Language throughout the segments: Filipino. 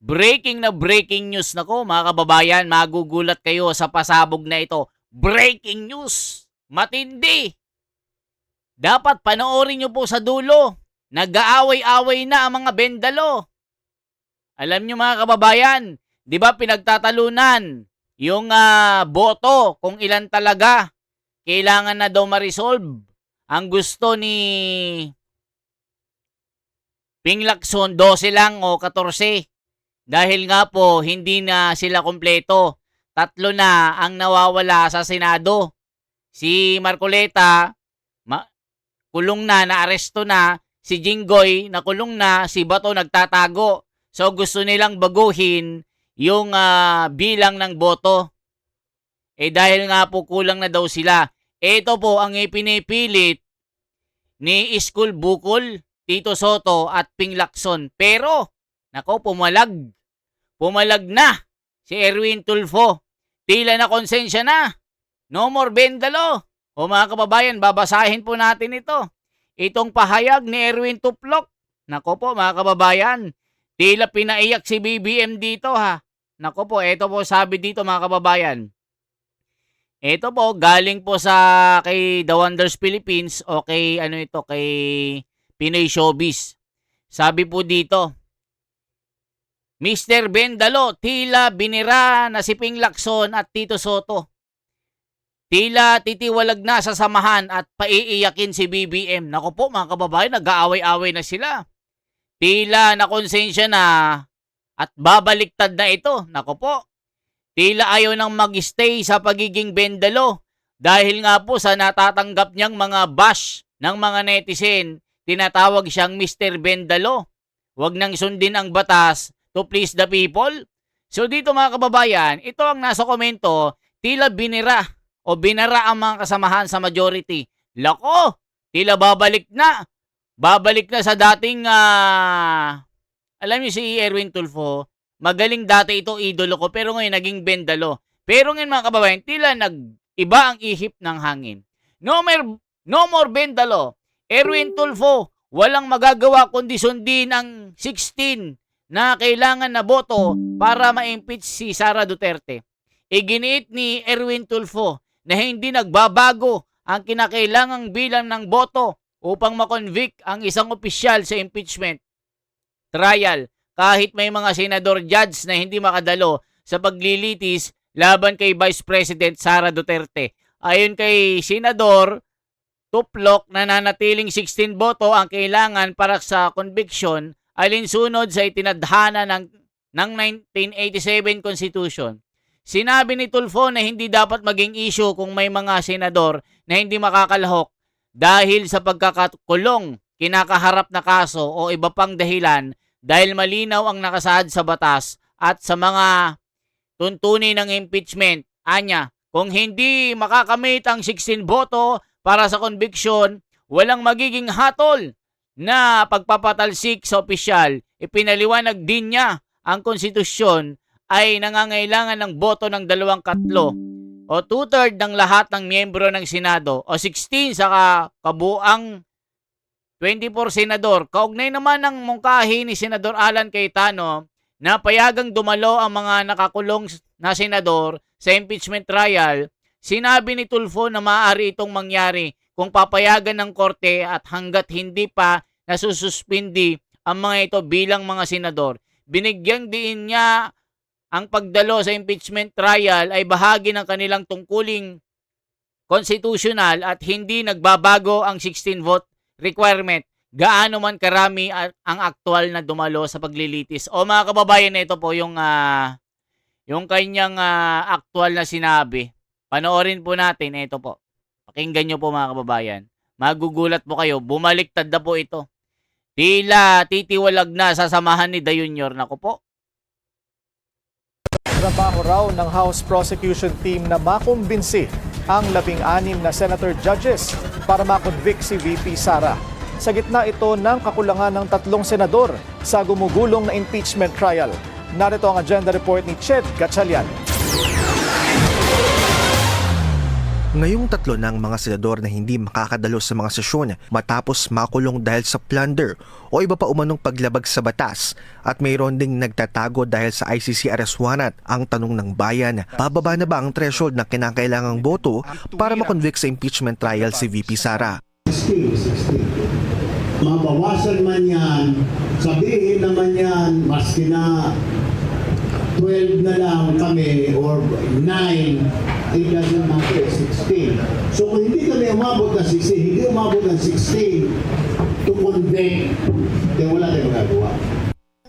Breaking na breaking news na ko, mga kababayan. Magugulat kayo sa pasabog na ito. Breaking news! Matindi! Dapat panoorin nyo po sa dulo. Nag-aaway-away na ang mga bendalo. Alam nyo mga kababayan, di ba pinagtatalunan yung boto kung ilan talaga kailangan na daw ma-resolve. Ang gusto ni Ping Lacson, 12 lang o 14. Dahil nga po, hindi na sila kompleto. 3 na ang nawawala sa Senado. Si Marcoleta, kulong na, naaresto na. Si Jinggoy, nakulong na. Si Bato, nagtatago. So, gusto nilang baguhin yung bilang ng boto. Dahil nga po, kulang na daw sila. Ito po ang ipinipilit ni Iskul Bukol, Tito Soto at Ping Lacson. Pero, nako, pumalag. Pumalag na si Erwin Tulfo. Tila na konsensya na. No more bendalo. O mga kababayan, babasahin po natin ito. Itong pahayag ni Erwin Tuplok. Nako po mga kababayan, tila pinaiyak si BBM dito ha. Nako po, ito po sabi dito mga kababayan. Ito po, galing po sa kay The Wonders Philippines o kay kay Pinoy Showbiz. Sabi po dito, Mr. Bendalo, tila binira na si Ping Lacson at Tito Soto. Tila titiwalag na sa samahan at paiiyakin si BBM. Naku po mga kababayan, nag-aaway-away na sila. Tila nakonsensya na at babaliktad na ito. Naku po, tila ayaw nang mag-stay sa pagiging bendalo. Dahil nga po sa natatanggap niyang mga bash ng mga netizen, tinatawag siyang Mr. Bendalo. Huwag nang sundin ang batas to please the people. So dito mga kababayan, ito ang nasa komento, tila binira o binara ang mga kasamahan sa majority. Lako, tila babalik na. Babalik na sa dating, alam niyo si Erwin Tulfo, magaling dati ito, idolo ko, pero ngayon naging bendalo. Pero ngayon mga kababayan, tila nag-iba ang ihip ng hangin. No more bendalo. Erwin Tulfo, walang magagawa kundi sundin ang 16 na kailangan na boto para ma-impeach si Sara Duterte. Iginiit ni Erwin Tulfo na hindi nagbabago ang kinakailangang bilang ng boto upang makonvict ang isang opisyal sa impeachment trial kahit may mga senador judge na hindi makadalo sa paglilitis laban kay Vice President Sara Duterte. Ayon kay Senador Tuplok, nananatiling 16 boto ang kailangan para sa conviction alinsunod sa itinadhana ng 1987 Constitution. Sinabi ni Tulfo na hindi dapat maging issue kung may mga senador na hindi makakalahok dahil sa pagkakakulong, kinakaharap na kaso o iba pang dahilan dahil malinaw ang nakasaad sa batas at sa mga tuntunin ng impeachment. Anya, kung hindi makakamit ang 16 boto para sa conviction, walang magiging hatol na pagpapatalsik sa opisyal. Ipinaliwanag din niya ang konstitusyon ay nangangailangan ng boto ng 2/3 o 2/3 ng lahat ng miyembro ng Senado o 16 sa kabuang 24 senador. Kaugnay naman ng mungkahi ni Senador Alan Cayetano na payagang dumalo ang mga nakakulong na senador sa impeachment trial, sinabi ni Tulfo na maaari itong mangyari kung papayagan ng korte at hanggat hindi pa nasususpindi ang mga ito bilang mga senador. Binigyang diin niya ang pagdalo sa impeachment trial ay bahagi ng kanilang tungkuling constitutional at hindi nagbabago ang 16 vote requirement gaano man karami ang aktual na dumalo sa paglilitis. O mga kababayan, ito po yung kanyang aktual na sinabi. Panoorin po natin, ito po. Pakinggan nyo po mga kababayan. Magugulat po kayo, bumaliktad na po ito. Tila titiwalag na sa samahan ni Da Junior. Naku po. Trabaho raw ng House Prosecution Team na makumbinsi ang 16 na senator judges para makonvict si VP Sara. Sa gitna ito ng kakulangan ng 3 senador sa gumugulong na impeachment trial. Narito ang agenda report ni Ched Gatchalian. Ngayong tatlo ng mga senador na hindi makakadalo sa mga sesyon matapos makulong dahil sa plunder o iba pa umanong paglabag sa batas at mayroon ding nagtatago dahil sa ICC arrest warrant. Ang tanong ng bayan, bababa na ba ang threshold na kinakailangang boto para makonvict sa impeachment trial si VP Sara? 16. Mabawasan man yan, sabihin naman yan, maski na 12 na lang kami or 9, it doesn't matter, 16. So kung hindi kami umabot ng 16, hindi umabot ng 16 to convict, then wala tayong magagawa.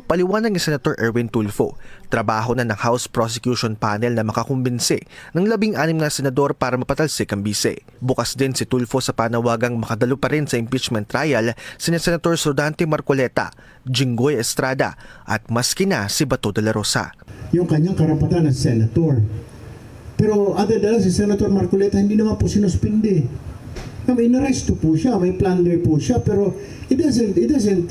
Paliwanag ni Senator Erwin Tulfo, trabaho na ng House Prosecution Panel na makakumbinsi ng 16 na senador para mapatalsik ang bise. Bukas din si Tulfo sa panawagang makadalo pa rin sa impeachment trial sina Senator Sudante Marcoleta, Jinggoy Estrada at maski na si Bato de la Rosa. Yung kanyang karapatan ng senator. Pero other than si Senator Marcoleta, hindi naman po sinuspindi. May inaresto po siya, may plunder po siya, pero it doesn't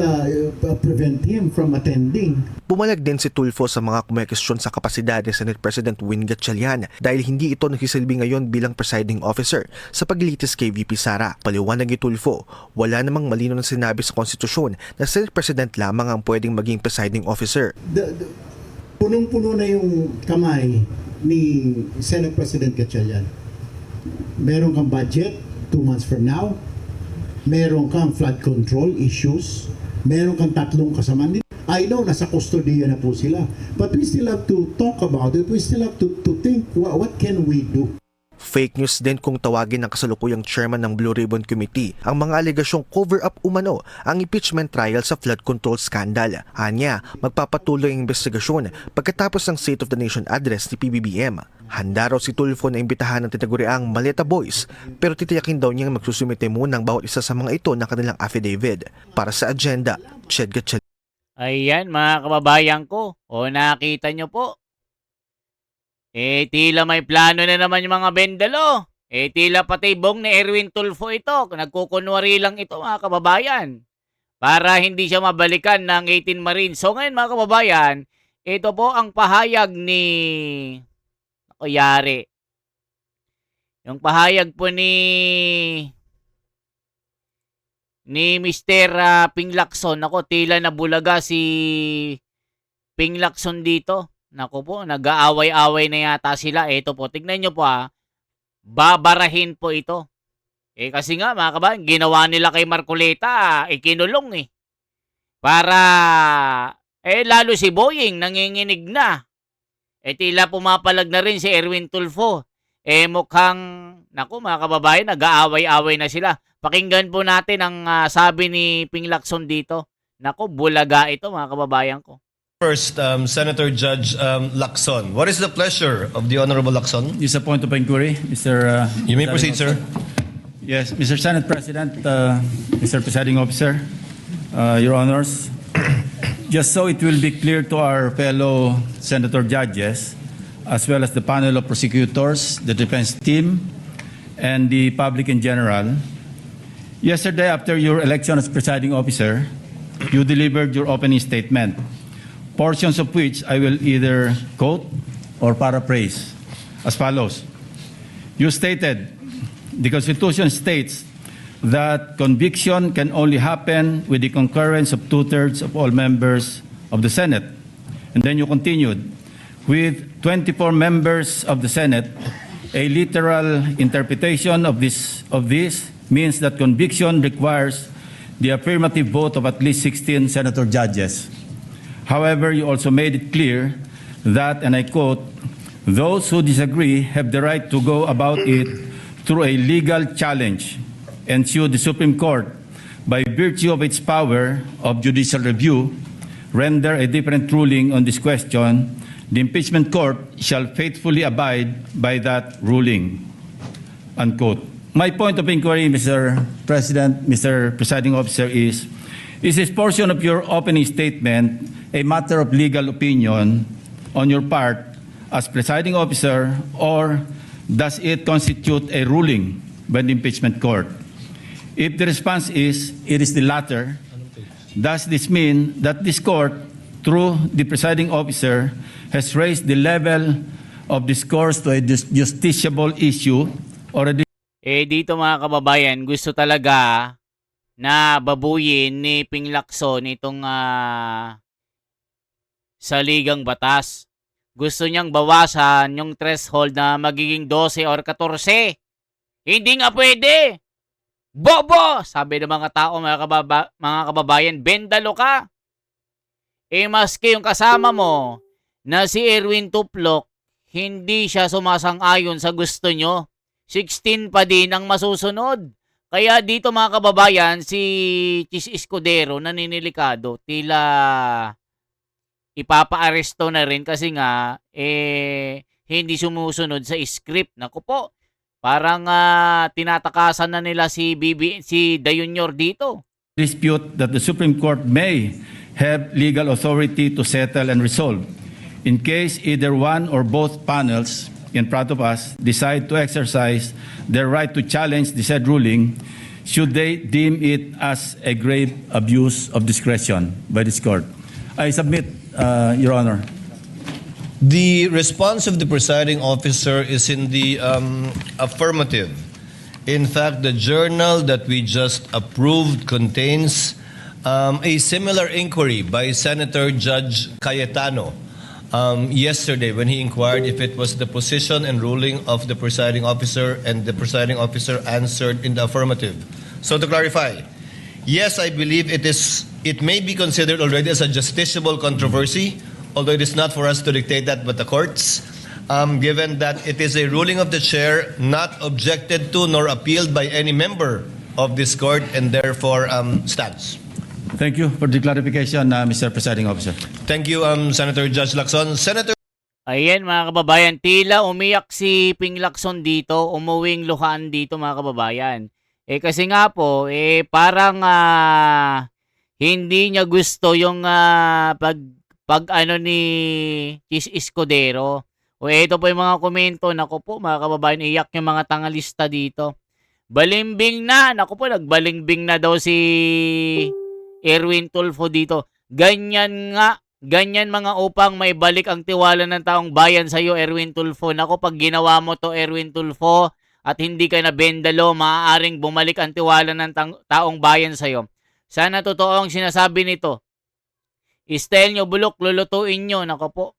prevent him from attending. Bumalag din si Tulfo sa mga kumekestyon sa kapasidad ni Senate President Win Gatchalian dahil hindi ito nagsisilbi ngayon bilang presiding officer sa paglilitis kay VP Sara. Paliwanag ni Tulfo, wala namang malino na sinabi sa konstitusyon na Senate President lamang ang pwedeng maging presiding officer. Punong-puno na yung kamay ni Senate President Gatchalian. Meron kang budget 2 months from now, meron kang flood control issues, meron kang 3 kasamaan din. I know, nasa kustodiya na po sila. But we still have to talk about it. We still have to think, what can we do? Fake news din kung tawagin ng kasalukuyang chairman ng Blue Ribbon Committee ang mga alegasyong cover-up umano ang impeachment trial sa flood control scandal. Anya, magpapatuloy ang investigasyon pagkatapos ng State of the Nation address ni PBBM. Handa raw si Tulfo na imbitahan ng tinaguriang Maleta Boys pero titiyakin daw niyang magsusumite muna ng bawat isa sa mga ito ng kanilang affidavit. Para sa agenda, Ched Gatchalian. Ayan mga kababayan ko. O nakita nyo po. Tila may plano na naman yung mga bendalo. Tila pati bong ni Erwin Tulfo ito. Nagkukunwari lang ito mga kababayan. Para hindi siya mabalikan ng 18 Marines. So ngayon mga kababayan, ito po ang pahayag ni... Ako yari. Yung pahayag po ni Mr. Ping Lacson. Ako, tila nabulaga si Ping Lacson dito. Naku po, nag-aaway-away na yata sila. Ito po, tignan nyo po babarahin po ito. Kasi nga mga kabayan, ginawa nila kay Marcoleta, kinulong Para, lalo si Boying, nanginginig na. Tila pumapalag na rin si Erwin Tulfo. Mukhang, naku mga kababayan, nag-aaway-away na sila. Pakinggan po natin ang sabi ni Ping Lacson dito. Naku, bulaga ito mga kababayan ko. First, Senator Judge Lacson. What is the pleasure of the Honorable Lacson? It's a point of inquiry, Mr. You may proceed, sir. Yes, Mr. Senate President, Mr. Presiding Officer, Your Honors. Just so it will be clear to our fellow senator judges, as well as the panel of prosecutors, the defense team, and the public in general, yesterday after your election as presiding officer, you delivered your opening statement, portions of which I will either quote or paraphrase as follows. You stated, the Constitution states that conviction can only happen with the concurrence of 2/3 of all members of the Senate. And then you continued, with 24 members of the Senate, a literal interpretation of this means that conviction requires the affirmative vote of at least 16 senator judges. However, you also made it clear that, and I quote, those who disagree have the right to go about it through a legal challenge and sue the Supreme Court by virtue of its power of judicial review, render a different ruling on this question. The impeachment court shall faithfully abide by that ruling. Unquote. My point of inquiry, Mr. President, Mr. Presiding Officer, is this portion of your opening statement a matter of legal opinion on your part as presiding officer, or does it constitute a ruling by the impeachment court? If the response is, it is the latter, does this mean that this court, through the presiding officer, has raised the level of discourse to a justiciable issue already Dito mga kababayan, gusto talaga na babuyin ni Ping Lacson itong saligang batas. Gusto niyang bawasan yung threshold na magiging 12 or 14. Hindi nga pwede. Bobo! Sabi ng mga tao, mga kababayan, bendalo ka. Maski yung kasama mo na si Erwin Tuplok, hindi siya sumasang-ayon sa gusto nyo. 16 pa din ang masusunod. Kaya dito mga kababayan, si Chis Escudero naninilikado, tila ipapa-aresto na rin kasi nga hindi sumusunod sa script. Naku po, parang tinatakasan na nila si Da Junior dito. dispute that the Supreme Court may have legal authority to settle and resolve in case either one or both panels in front of us decide to exercise their right to challenge the said ruling should they deem it as a grave abuse of discretion by this court. I submit, Your Honor. The response of the presiding officer is in the affirmative. In fact, the journal that we just approved contains a similar inquiry by Senator Judge Cayetano yesterday when he inquired if it was the position and ruling of the presiding officer, and the presiding officer answered in the affirmative. So to clarify, yes, I believe it may be considered already as a justiciable controversy, although it is not for us to dictate that but the courts, given that it is a ruling of the chair not objected to nor appealed by any member of this court and therefore stands. Thank you for the clarification, Mr. Presiding Officer. Thank you, Senator Judge Lacson. Senator Ayan mga kababayan, tila umiyak si Ping Lacson dito, umuwing luhaan dito mga kababayan. Kasi nga po, parang hindi niya gusto yung pag ano ni Chis Escudero. Ito po yung mga komento. Naku po mga kababayan, iyak yung mga tangalista dito. Balimbing na. Naku po, nagbalimbing na daw si Erwin Tulfo dito. Ganyan nga. Ganyan mga upang may balik ang tiwala ng taong bayan sa iyo, Erwin Tulfo. Naku, pag ginawa mo to, Erwin Tulfo, at hindi ka na bendalo, maaaring bumalik ang tiwala ng taong bayan sa iyo. Sana totoo ang sinasabi nito. Style nyo bulok, lulutuin nyo. Naku po.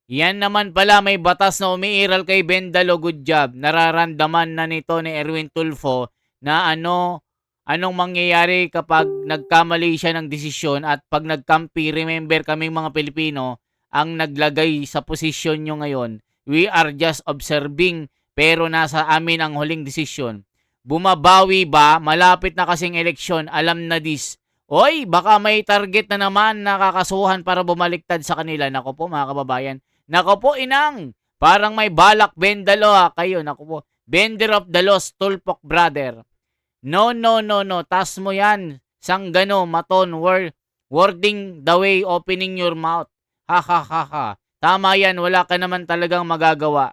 Yan naman pala, may batas na umiiral kay Bendalo. Good job. Nararamdaman na nito ni Erwin Tulfo na anong mangyayari kapag nagkamali siya ng desisyon at pag nagkampi. Remember, kaming mga Pilipino ang naglagay sa posisyon nyo ngayon. We are just observing, pero nasa amin ang huling desisyon. Bumabawi ba? Malapit na kasing eleksyon. Alam na this. Oy, baka may target na naman nakakasuhan para bumaliktad sa kanila. Nako po mga kababayan. Nako po inang. Parang may balak Bendalo kayo. Nako po. Bender of the Lost Tulpok brother. No. Tas mo yan. Sanggano, maton, wording the way, opening your mouth. Ha. Tama yan. Wala ka naman talagang magagawa.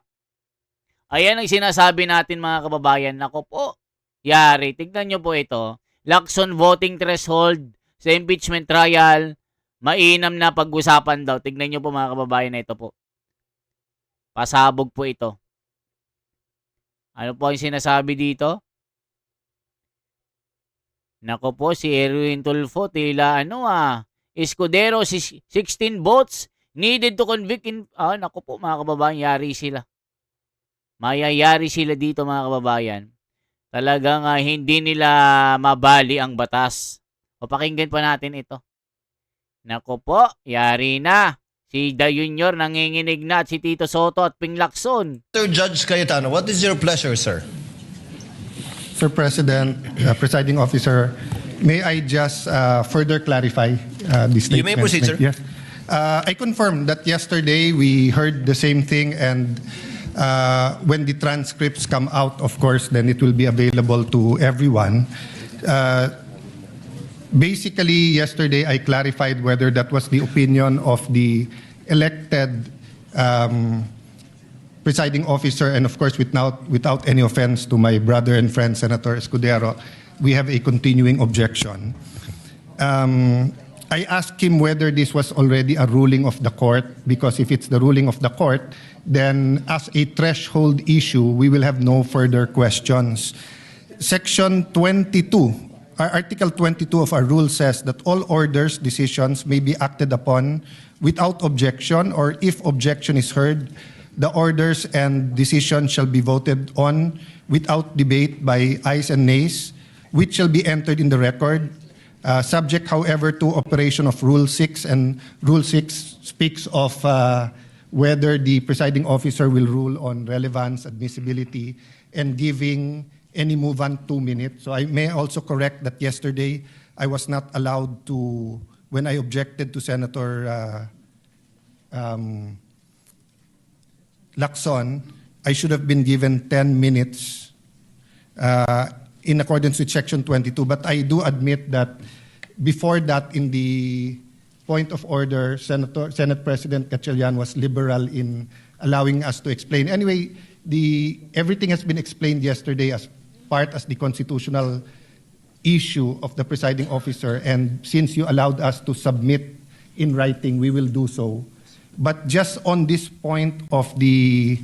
Ayan ang sinasabi natin mga kababayan. Nako po. Yari. Tignan nyo po ito. Lacson voting threshold sa impeachment trial. Mainam na pag-usapan daw. Tignan nyo po mga kababayan na ito po. Pasabog po ito. Ano po ang sinasabi dito? Nako po, si Erwin Tulfo, tila Escudero, 16 votes needed to convict in... nako po mga kababayan, yari sila. Mayayari sila dito mga kababayan. Talagang hindi nila mabali ang batas. O pakinggan pa natin ito. Nako po, yari na. Si Da Junior nanginginig na at si Tito Soto at Ping Lacson. Sir Judge Cayetano, what is your pleasure, sir? Sir President, Presiding Officer, may I just further clarify this statement? You may proceed, sir. Yes. I confirm that yesterday we heard the same thing, and when the transcripts come out, of course, then it will be available to everyone. Basically, yesterday I clarified whether that was the opinion of the elected presiding officer, and of course, without any offense to my brother and friend, Senator Escudero, we have a continuing objection. I asked him whether this was already a ruling of the court, because if it's the ruling of the court, then as a threshold issue, we will have no further questions. Section 22, Article 22 of our rule says that all orders, decisions may be acted upon without objection, or if objection is heard, the orders and decisions shall be voted on without debate by ayes and nays, which shall be entered in the record. Subject, however, to operation of Rule 6, and Rule 6 speaks of whether the presiding officer will rule on relevance, admissibility, and giving any movant 2 minutes. So I may also correct that yesterday I was not allowed to, when I objected to Senator Lacson, I should have been given 10 minutes in accordance with Section 22. But I do admit that before that, in the point of order, Senate President Gatchalian was liberal in allowing us to explain. Anyway, everything has been explained yesterday as the constitutional issue of the presiding officer, and since you allowed us to submit in writing, we will do so. But just on this point of the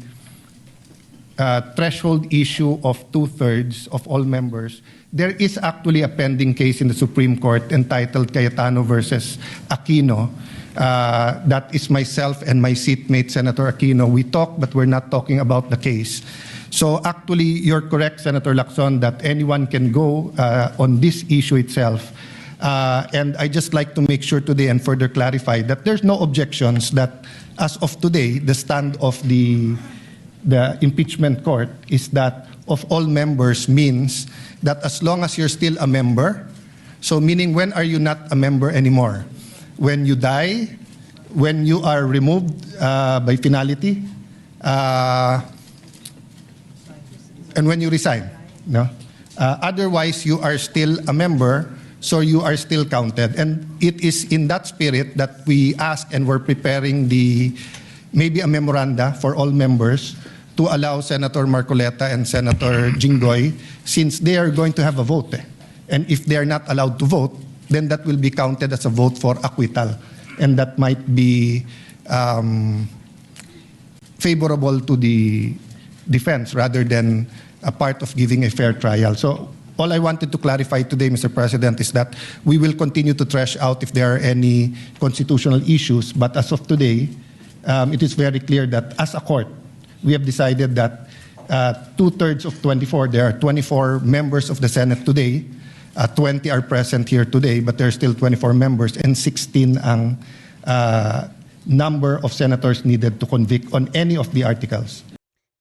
threshold issue of 2/3 of all members, there is actually a pending case in the Supreme Court entitled Cayetano versus Aquino. That is myself and my seatmate, Senator Aquino. We talk, but we're not talking about the case. So actually, you're correct, Senator Lacson, that anyone can go on this issue itself. And I just like to make sure today and further clarify that there's no objections that as of today, the stand of the impeachment court is that of all members means that as long as you're still a member, so meaning when are you not a member anymore? When you die, when you are removed by finality, and when you resign. No? Otherwise, you are still a member, so you are still counted. And it is in that spirit that we ask, and we're preparing maybe a memoranda for all members to allow Senator Marcoleta and Senator Jinggoy, since they are going to have a vote. And if they are not allowed to vote, then that will be counted as a vote for acquittal. And that might be favorable to the defense rather than a part of giving a fair trial. So all I wanted to clarify today, Mr. President, is that we will continue to thresh out if there are any constitutional issues. But as of today, it is very clear that as a court, we have decided that 2/3 of 24, there are 24 members of the Senate today, 20 are present here today, but there are still 24 members, and 16 ang number of senators needed to convict on any of the articles.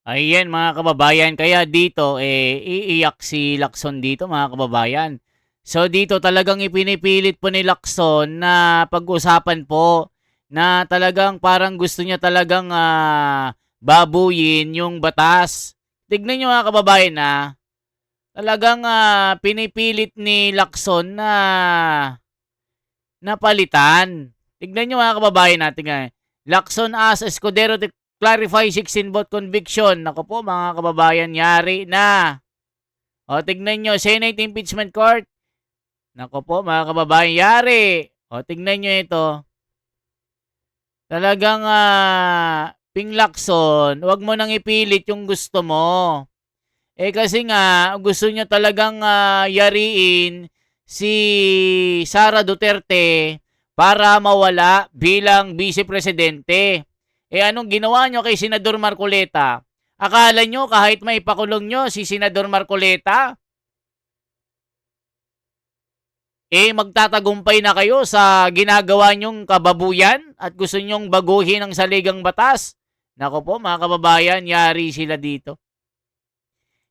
Ayan mga kababayan, kaya dito iiyak si Lacson dito mga kababayan. So dito talagang ipinipilit po ni Lacson na pag-usapan po na talagang parang gusto niya talagang babuyin yung batas. Tignan niyo mga kababayan na talagang pinipilit ni Lacson na napalitan. Tignan niyo mga kababayan natin. Lacson asks Escudero to clarify 16-vote conviction. Nako po mga kababayan, yari na. O tignan nyo, Senate Impeachment Court. Nako po mga kababayan, yari. O tignan nyo ito. Talagang Ping Lacson, wag mo nang ipilit yung gusto mo. Kasi nga, gusto niya talagang yariin si Sara Duterte para mawala bilang Vice Presidente. Anong ginawa nyo kay Senador Marcoleta? Akala nyo kahit may pakulong nyo si Senador Marcoleta, magtatagumpay na kayo sa ginagawa nyong kababuyan at gusto nyong baguhin ang saligang batas? Nako po mga kababayan, yari sila dito.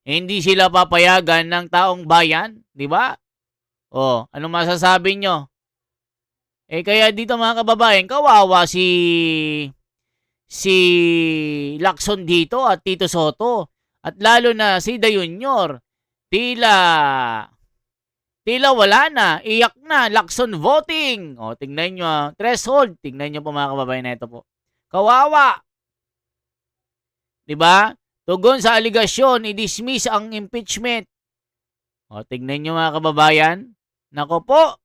Hindi sila papayagan ng taong bayan, di ba? Anong masasabi nyo? Kaya dito mga kababayan, kawawa si Lacson dito at Tito Soto. At lalo na si Da Junior. Tila wala na. Iyak na. Lacson voting. Tingnan nyo. Threshold. Tingnan nyo po mga kababayan na ito po. Kawawa. Diba? Tugon sa aligasyon, i-dismiss ang impeachment. Tingnan nyo mga kababayan. Nako po.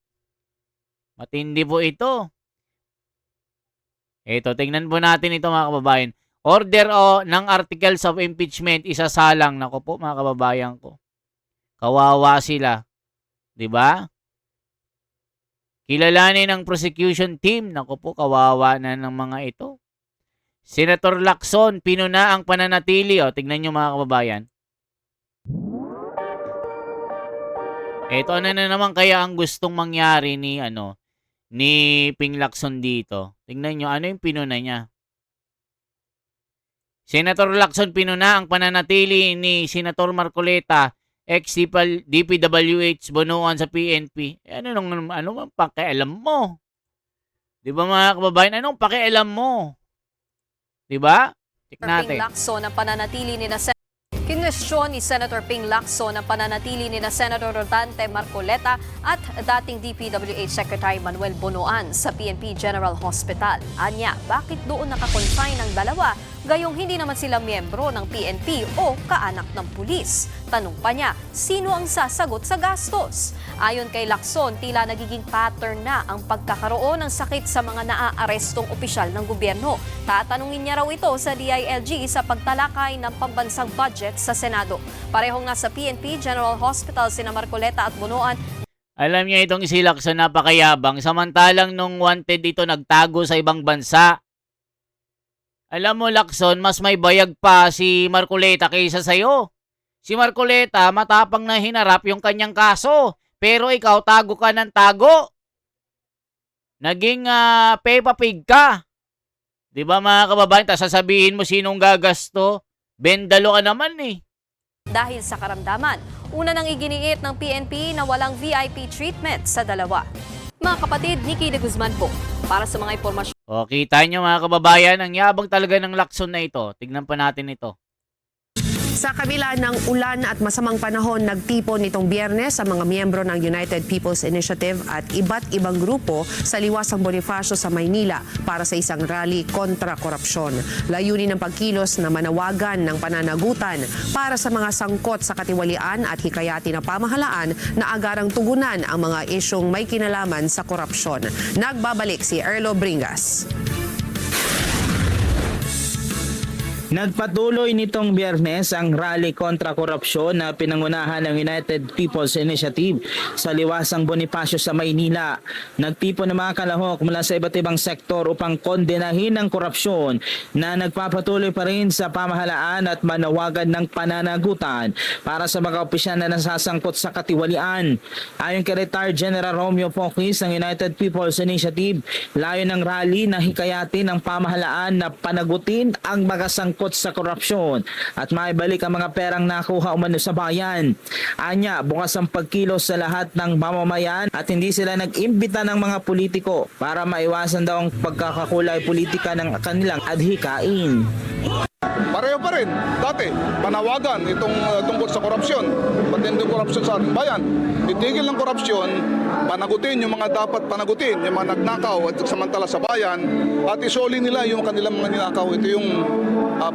Matindi po ito. Ito, tingnan po natin ito mga kababayan. Order ng articles of impeachment, isasalang. Nako po mga kababayan ko. Kawawa sila. 'Di ba? Kilalanin ng prosecution team. Nako po, kawawa na ng mga ito. Senator Lacson, pinuna ang pananatili. O, tignan nyo mga kababayan. Ito ano na naman kaya ang gustong mangyari ni Ping Lacson dito. Tingnan nyo, ano yung pinuna niya? Senator Lacson, pinuna ang pananatili ni Senator Marcoleta, ex-DPWH Bonoan sa PNP. Ano pakialam mo? 'Di ba mga kababayan, anong pakialam mo? 'Di ba? Check natin. Ping Lacson ang pananatili ni Kinwestiyon ni Senator Ping Lacson ang pananatili ni Senator Rodante Marcoleta at dating DPWH Secretary Manuel Bonoan sa PNP General Hospital. Anya, bakit doon nakakonfine ang dalawa? Gayong hindi naman sila miyembro ng PNP o kaanak ng pulis. Tanong pa niya, sino ang sasagot sa gastos? Ayon kay Lacson, tila nagiging pattern na ang pagkakaroon ng sakit sa mga naaarestong opisyal ng gobyerno. Tatanungin niya raw ito sa DILG sa pagtalakay ng pambansang budget sa Senado. Parehong nasa PNP General Hospital sina Marcoleta at Bonoan. Alam niya itong si Lacson napakayabang, samantalang nung wanted ito nagtago sa ibang bansa. Alam mo Lacson, mas may bayag pa si Marcoleta kaysa sa'yo. Si Marcoleta matapang na hinarap yung kanyang kaso, pero ikaw tago ka ng tago. Naging Peppa Pig ka. 'Di ba mga kababayan, sasabihin mo sinong gagasto? Bendalo ka naman eh. Dahil sa karamdaman, una nang iginiit ng PNP na walang VIP treatment sa dalawa. Mga kapatid, Nikki de Guzman po, para sa mga impormasyon. O, kita nyo mga kababayan, ang yabang talaga ng Lacson na ito. Tignan pa natin ito. Sa kabila ng ulan at masamang panahon, nagtipon nitong Biyernes sa mga miyembro ng United People's Initiative at iba't ibang grupo sa Liwasang Bonifacio sa Maynila para sa isang rally kontra korupsyon. Layunin ng pagkilos na manawagan ng pananagutan para sa mga sangkot sa katiwalian at hikayati ng pamahalaan na agarang tugunan ang mga isyong may kinalaman sa korupsyon. Nagbabalik si Erlo Bringas. Nagpatuloy nitong Biyernes ang rally kontra korupsyon na pinangunahan ng United People's Initiative sa Liwasang Bonifacio sa Maynila. Nagtipon ng mga kalahok mula sa iba't ibang sektor upang kondenahin ang korupsyon na nagpapatuloy pa rin sa pamahalaan at manawagan ng pananagutan para sa mga opisyal na nasasangkot sa katiwalian. Ayon kay Retired General Romeo Poquis ng United People's Initiative, layo ng rally na hikayatin ang pamahalaan na panagutin ang mga sangkot sa korupsyon at maibalik ang mga perang nakuha umano sa bayan. Anya, bukas ang pagkilos sa lahat ng mamamayan at hindi sila nag-imbita ng mga politiko para maiwasan daw ang pagkakakulay politika ng kanilang adhikain. Pareho pa rin. Dati, panawagan itong tungkol sa korupsyon. Patindi korupsyon sa ating bayan. Itigil ng korupsyon, panagutin yung mga dapat panagutin, yung mga nagnakaw at samantala sa bayan, at isoli nila yung kanilang mga ninakaw. Ito yung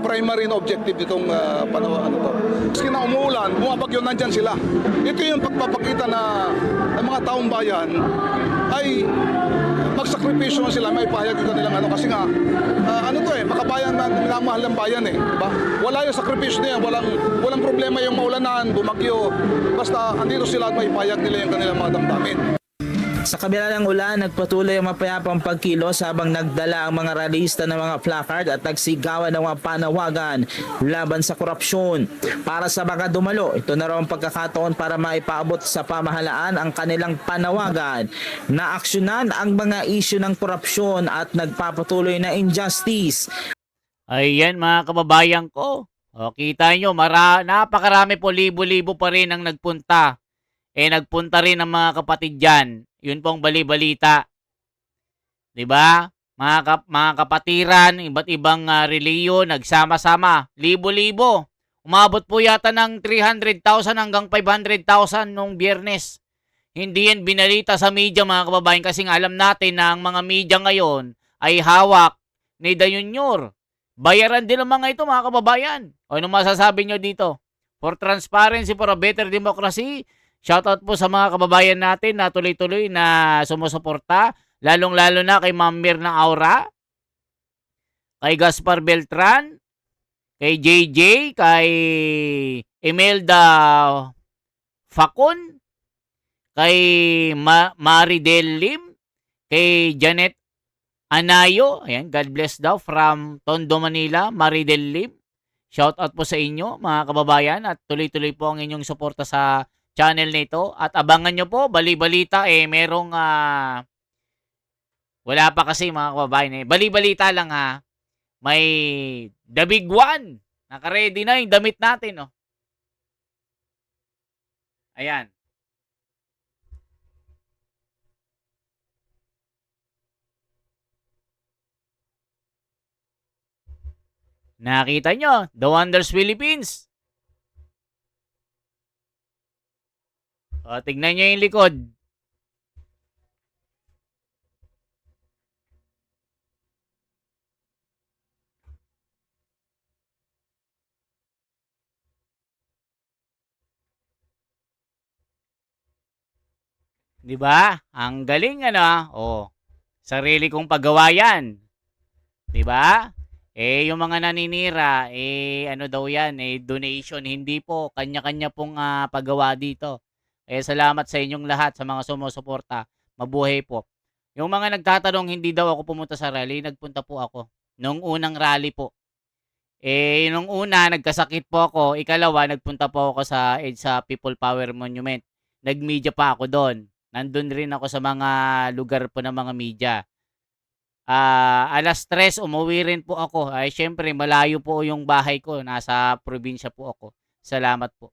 primary na objective itong panawagan ito. Maski na umuulan, bumabagyo, nandyan sila. Ito yung pagpapakita na ang mga taong bayan ay magsakripisyo sila, may pahayag yung kanilang kasi nga, makabayan na minamahal ng bayan diba? Wala yung sakripisyo niya, walang problema yung maulanan, bumagyo, basta andito sila at may pahayag nila yung kanilang mga damdamin. Sa kabila ng ulan, nagpatuloy ang mapayapang pagkilos habang nagdala ang mga ralista ng mga placard at nagsigawan ng mga panawagan laban sa korupsyon. Para sa mga dumalo, ito na raw ang pagkakataon para maipaabot sa pamahalaan ang kanilang panawagan na aksyonan ang mga isyu ng korupsyon at nagpapatuloy na injustice. Ayan mga kababayan ko. O, kita nyo, napakarami po, libo-libo pa rin ang nagpunta. Nagpunta rin ang mga kapatid dyan. Yun pong bali-balita. 'Di ba? Mga kapatiran, iba't ibang reliyon, nagsama-sama. Libo-libo. Umabot po yata ng 300,000 hanggang 500,000 nung Biyernes. Hindi yan binalita sa media mga kababayan kasi nga alam natin na ang mga media ngayon ay hawak ni Dayunyor. Bayaran din ang mga ito mga kababayan. O ano masasabi nyo dito? For transparency, for a better democracy, Shoutout po sa mga kababayan natin na tuloy-tuloy na sumusuporta. Lalong-lalo na kay Ma'am Mirna Aura, kay Gaspar Beltran, kay JJ, kay Imelda Facon, kay Maridel Lim, kay Janet Anayo. Ayan, God bless daw from Tondo, Manila, Maridel Lim. Shout out po sa inyo mga kababayan at tuloy-tuloy po ang inyong suporta sa channel nito at abangan nyo po bali-balita merong wala pa kasi mga kababayan bali-balita lang may the big one. Naka-ready na yung damit natin Ayan. Nakita nyo, The Wonders Philippines. O, tignan nyo yung likod. Di ba? Ang galing sarili kong paggawa yan. Di ba? Yung mga naninira, ano daw yan, donation. Hindi po, kanya-kanya pong paggawa dito. Salamat sa inyong lahat, sa mga sumusuporta. Mabuhay po. Yung mga nagtatanong, hindi daw ako pumunta sa rally, nagpunta po ako. Nung unang rally po. Nung una, nagkasakit po ako. Ikalawa, nagpunta po ako sa EDSA People Power Monument. Nag-media pa ako doon. Nandun rin ako sa mga lugar po ng mga media. Alas 3, umuwi rin po ako. Syempre, malayo po yung bahay ko. Nasa probinsya po ako. Salamat po.